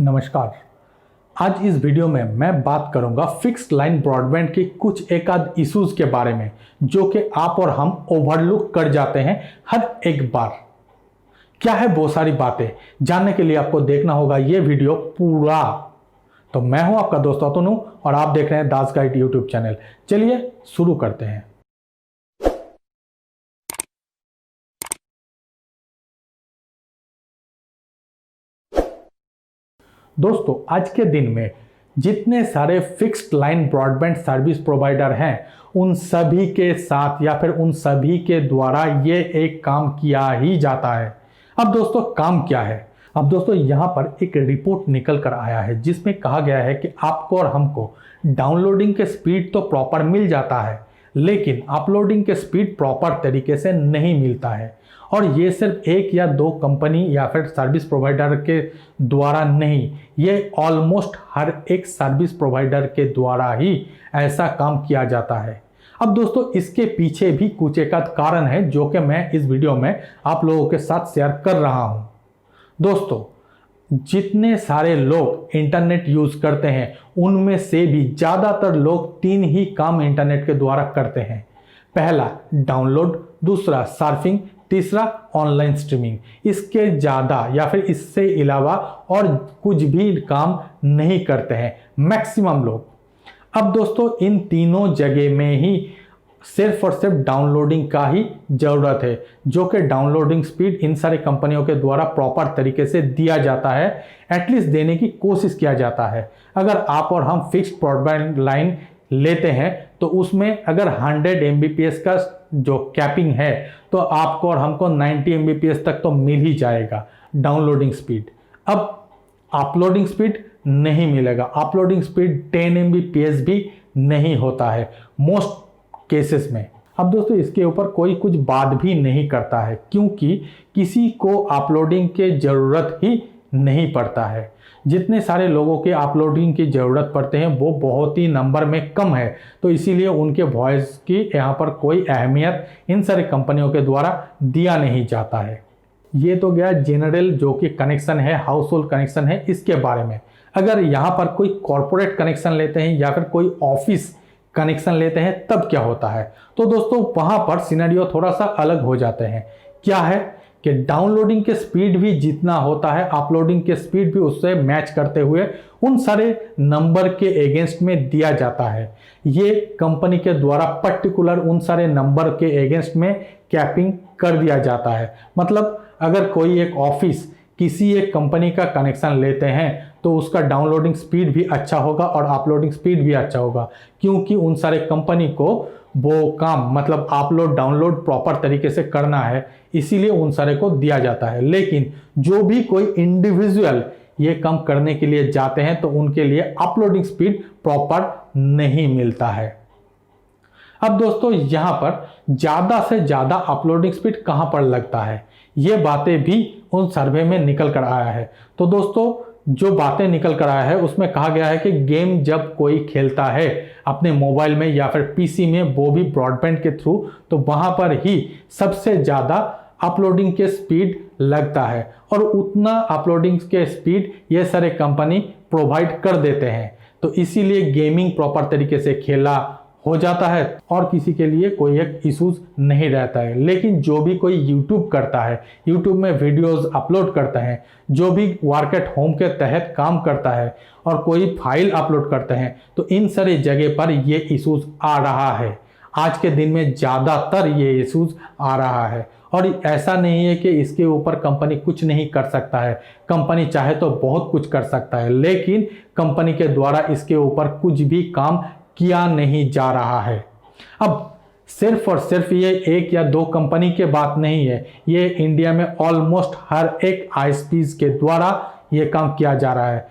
नमस्कार। आज इस वीडियो में मैं बात करूंगा फिक्स्ड लाइन ब्रॉडबैंड के कुछ एक आध इश्यूज के बारे में जो कि आप और हम ओवरलुक कर जाते हैं हर एक बार। क्या है वो सारी बातें जानने के लिए आपको देखना होगा ये वीडियो पूरा। तो मैं हूं आपका दोस्त अतनु और आप देख रहे हैं दास गाइड यूट्यूब चैनल। चलिए शुरू करते हैं। दोस्तों, आज के दिन में जितने सारे fixed line broadband service provider हैं उन सभी के साथ या फिर उन सभी के द्वारा ये एक काम किया ही जाता है। अब दोस्तों काम क्या है? अब दोस्तों यहाँ पर एक रिपोर्ट निकल कर आया है जिसमें कहा गया है कि आपको और हमको डाउनलोडिंग के स्पीड तो प्रॉपर मिल जाता है लेकिन अपलोडिंग के स्पीड प्रॉपर तरीके से नहीं मिलता है। और ये सिर्फ एक या दो कंपनी या फिर सर्विस प्रोवाइडर के द्वारा नहीं, ये ऑलमोस्ट हर एक सर्विस प्रोवाइडर के द्वारा ही ऐसा काम किया जाता है। अब दोस्तों इसके पीछे भी कुछ एक आध कारण है जो कि मैं इस वीडियो में आप लोगों के साथ शेयर कर रहा हूं। दोस्तों, जितने सारे लोग इंटरनेट यूज करते हैं उनमें से भी ज़्यादातर लोग तीन ही काम इंटरनेट के द्वारा करते हैं। पहला डाउनलोड, दूसरा सर्फिंग, तीसरा ऑनलाइन स्ट्रीमिंग। इसके ज़्यादा या फिर इससे अलावा और कुछ भी काम नहीं करते हैं मैक्सिमम लोग। अब दोस्तों इन तीनों जगह में ही सिर्फ और सिर्फ डाउनलोडिंग का ही ज़रूरत है जो कि डाउनलोडिंग स्पीड इन सारे कंपनियों के द्वारा प्रॉपर तरीके से दिया जाता है, एटलीस्ट देने की कोशिश किया जाता है। अगर आप और हम फिक्स्ड ब्रॉडबैंड लाइन लेते हैं तो उसमें अगर 100 Mbps का जो कैपिंग है तो आपको और हमको 90 Mbps तक तो मिल ही जाएगा डाउनलोडिंग स्पीड। अब अपलोडिंग स्पीड नहीं मिलेगा, अपलोडिंग स्पीड 10 Mbps भी नहीं होता है मोस्ट केसेस में। अब दोस्तों इसके ऊपर कोई कुछ बात भी नहीं करता है क्योंकि किसी को अपलोडिंग की ज़रूरत ही नहीं पड़ता है। जितने सारे लोगों के अपलोडिंग की ज़रूरत पड़ते हैं वो बहुत ही नंबर में कम है, तो इसीलिए उनके वॉइस की यहाँ पर कोई अहमियत इन सारी कंपनियों के द्वारा दिया नहीं जाता है। ये तो गया जनरल जो कि कनेक्शन है, हाउस होल्ड कनेक्शन है, इसके बारे में। अगर यहाँ पर कोई कॉरपोरेट कनेक्शन लेते हैं या फिर कोई ऑफिस कनेक्शन लेते हैं तब क्या होता है? तो दोस्तों वहाँ पर सिनेरियो थोड़ा सा अलग हो जाते हैं। क्या है कि डाउनलोडिंग के स्पीड भी जितना होता है अपलोडिंग के स्पीड भी उससे मैच करते हुए उन सारे नंबर के अगेंस्ट में दिया जाता है। ये कंपनी के द्वारा पर्टिकुलर उन सारे नंबर के अगेंस्ट में कैपिंग कर दिया जाता है। मतलब अगर कोई एक ऑफिस किसी एक कंपनी का कनेक्शन लेते हैं तो उसका डाउनलोडिंग स्पीड भी अच्छा होगा और अपलोडिंग स्पीड भी अच्छा होगा क्योंकि उन सारे कंपनी को वो काम मतलब अपलोड डाउनलोड प्रॉपर तरीके से करना है, इसीलिए उन सारे को दिया जाता है। लेकिन जो भी कोई इंडिविजुअल ये काम करने के लिए जाते हैं तो उनके लिए अपलोडिंग स्पीड प्रॉपर नहीं मिलता है। अब दोस्तों यहाँ पर ज़्यादा से ज़्यादा अपलोडिंग स्पीड कहाँ पर लगता है, ये बातें भी उन सर्वे में निकल कर आया है। तो दोस्तों जो बातें निकल कर आया है उसमें कहा गया है कि गेम जब कोई खेलता है अपने मोबाइल में या फिर पीसी में, वो भी ब्रॉडबैंड के थ्रू, तो वहाँ पर ही सबसे ज़्यादा अपलोडिंग के स्पीड लगता है और उतना अपलोडिंग के स्पीड ये सारे कंपनी प्रोवाइड कर देते हैं। तो इसीलिए गेमिंग प्रॉपर तरीके से खेला हो जाता है और किसी के लिए कोई एक इश्यूज नहीं रहता है। लेकिन जो भी कोई यूट्यूब करता है, यूट्यूब में वीडियोस अपलोड करता है, जो भी वर्क एट होम के तहत काम करता है और कोई फाइल अपलोड करते हैं, तो इन सारी जगह पर ये इश्यूज आ रहा है। आज के दिन में ज़्यादातर ये इश्यूज आ रहा है और ऐसा नहीं है कि इसके ऊपर कंपनी कुछ नहीं कर सकता है। कंपनी चाहे तो बहुत कुछ कर सकता है लेकिन कंपनी के द्वारा इसके ऊपर कुछ भी काम किया नहीं जा रहा है। अब सिर्फ और सिर्फ ये एक या दो कंपनी के बात नहीं है, ये इंडिया में ऑलमोस्ट हर एक आईएसपीज के द्वारा ये काम किया जा रहा है।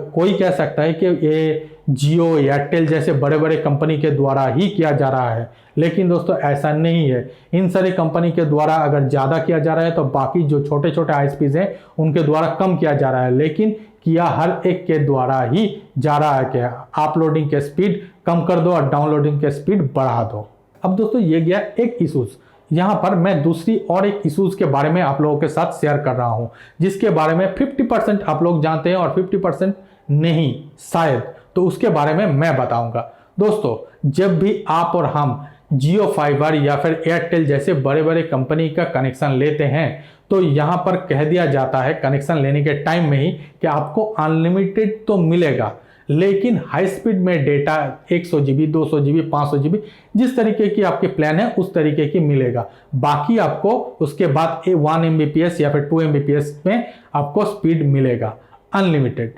कोई कह सकता है कि ये जियो, एयरटेल जैसे बड़े बड़े कंपनी के द्वारा ही किया जा रहा है, लेकिन दोस्तों ऐसा नहीं है। इन सारी कंपनी के द्वारा अगर ज़्यादा किया जा रहा है तो बाकी जो छोटे छोटे आईएसपीज हैं उनके द्वारा कम किया जा रहा है, लेकिन किया हर एक के द्वारा ही जा रहा है कि अपलोडिंग के स्पीड कम कर दो और डाउनलोडिंग के स्पीड बढ़ा दो। अब दोस्तों ये गया एक इशूज। यहाँ पर मैं दूसरी और एक इशूज़ के बारे में आप लोगों के साथ शेयर कर रहा हूँ, जिसके बारे में 50% आप लोग जानते हैं और 50% नहीं शायद, तो उसके बारे में मैं बताऊंगा। दोस्तों, जब भी आप और हम जियो फाइबर या फिर एयरटेल जैसे बड़े बड़े कंपनी का कनेक्शन लेते हैं तो यहाँ पर कह दिया जाता है कनेक्शन लेने के टाइम में ही कि आपको अनलिमिटेड तो मिलेगा, लेकिन हाई स्पीड में डेटा 100 GB, 200 GB, 500 GB जिस तरीके की आपके प्लान है उस तरीके की मिलेगा। बाकी आपको उसके बाद 1 Mbps या फिर 2 Mbps में आपको स्पीड मिलेगा अनलिमिटेड।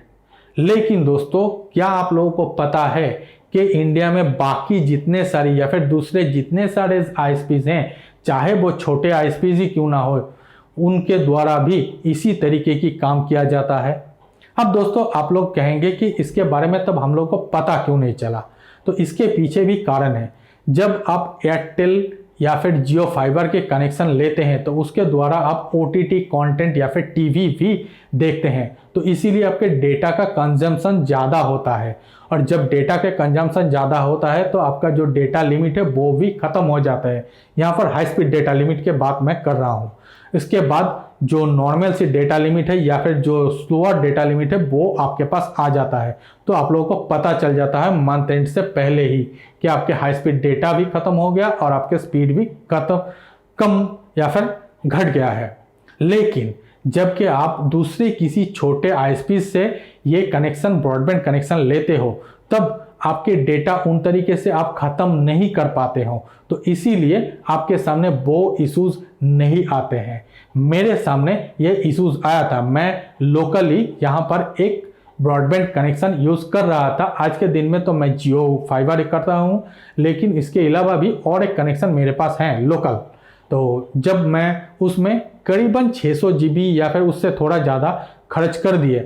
लेकिन दोस्तों, क्या आप लोगों को पता है कि इंडिया में बाकी जितने सारे या फिर दूसरे जितने सारे ISPs हैं, चाहे वो छोटे ISPs ही क्यों ना हो, उनके द्वारा भी इसी तरीके की काम किया जाता है। अब दोस्तों, आप लोग कहेंगे कि इसके बारे में तब हम लोग को पता क्यों नहीं चला, तो इसके पीछे भी कारण है। जब आप एयरटेल या फिर जियो फाइबर के कनेक्शन लेते हैं तो उसके द्वारा आप OTT कंटेंट या फिर टीवी भी देखते हैं, तो इसीलिए आपके डेटा का कंजम्पशन ज़्यादा होता है। और जब डेटा के कंजम्पशन ज़्यादा होता है तो आपका जो डेटा लिमिट है वो भी ख़त्म हो जाता है। यहाँ पर हाई स्पीड डेटा लिमिट के बात मैं कर रहा हूँ। इसके बाद जो नॉर्मल सी डेटा लिमिट है या फिर जो स्लोअर डेटा लिमिट है वो आपके पास आ जाता है, तो आप लोगों को पता चल जाता है मंथ एंड से पहले ही कि आपके हाई स्पीड डेटा भी खत्म हो गया और आपके स्पीड भी कम या फिर घट गया है। लेकिन जबकि आप दूसरे किसी छोटे ISP से ये कनेक्शन, ब्रॉडबैंड कनेक्शन लेते हो, तब आपके डेटा उन तरीके से आप ख़त्म नहीं कर पाते हो, तो इसीलिए आपके सामने वो इश्यूज़ नहीं आते हैं। मेरे सामने ये इश्यूज़ आया था। मैं लोकली यहाँ पर एक ब्रॉडबैंड कनेक्शन यूज़ कर रहा था। आज के दिन में तो मैं जियो फाइबर करता हूँ, लेकिन इसके अलावा भी और एक कनेक्शन मेरे पास हैं लोकल। तो जब मैं उसमें करीबन 600 GB या फिर उससे थोड़ा ज़्यादा खर्च कर दिए,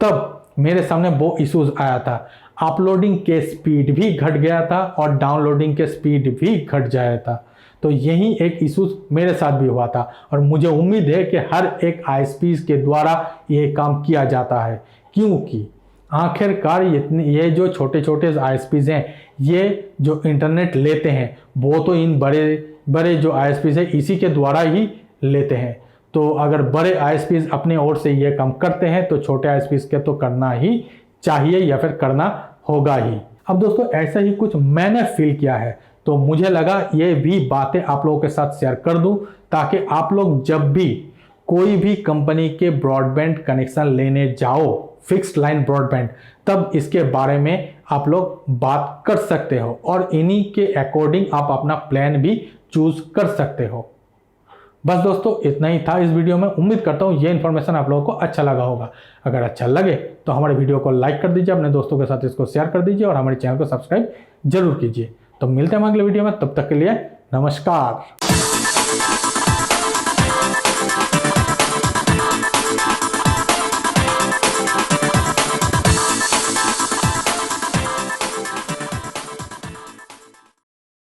तब मेरे सामने वो इश्यूज़ आया था। अपलोडिंग के स्पीड भी घट गया था और डाउनलोडिंग के स्पीड भी घट जाया था। तो यही एक इश्यूज़ मेरे साथ भी हुआ था और मुझे उम्मीद है कि हर एक ISPs के द्वारा ये काम किया जाता है, क्योंकि आखिरकार ये जो छोटे छोटे ISPs हैं, ये जो इंटरनेट लेते हैं वो तो इन बड़े बड़े जो ISPs हैं इसी के द्वारा ही लेते हैं। तो अगर बड़े ISPs अपने ओर से ये काम करते हैं तो छोटे ISPs के तो करना ही चाहिए या फिर करना होगा ही। अब दोस्तों, ऐसा ही कुछ मैंने फील किया है, तो मुझे लगा ये भी बातें आप लोगों के साथ शेयर कर दूं, ताकि आप लोग जब भी कोई भी कंपनी के ब्रॉडबैंड कनेक्शन लेने जाओ, फिक्स्ड लाइन ब्रॉडबैंड, तब इसके बारे में आप लोग बात कर सकते हो और इन्हीं के अकॉर्डिंग आप अपना प्लान भी चूज कर सकते हो। बस दोस्तों, इतना ही था इस वीडियो में। उम्मीद करता हूँ ये इन्फॉर्मेशन आप लोगों को अच्छा लगा होगा। अगर अच्छा लगे तो हमारे वीडियो को लाइक कर दीजिए, अपने दोस्तों के साथ इसको शेयर कर दीजिए और हमारे चैनल को सब्सक्राइब जरूर कीजिए। तो मिलते हैं अगले वीडियो में, तब तक के लिए नमस्कार।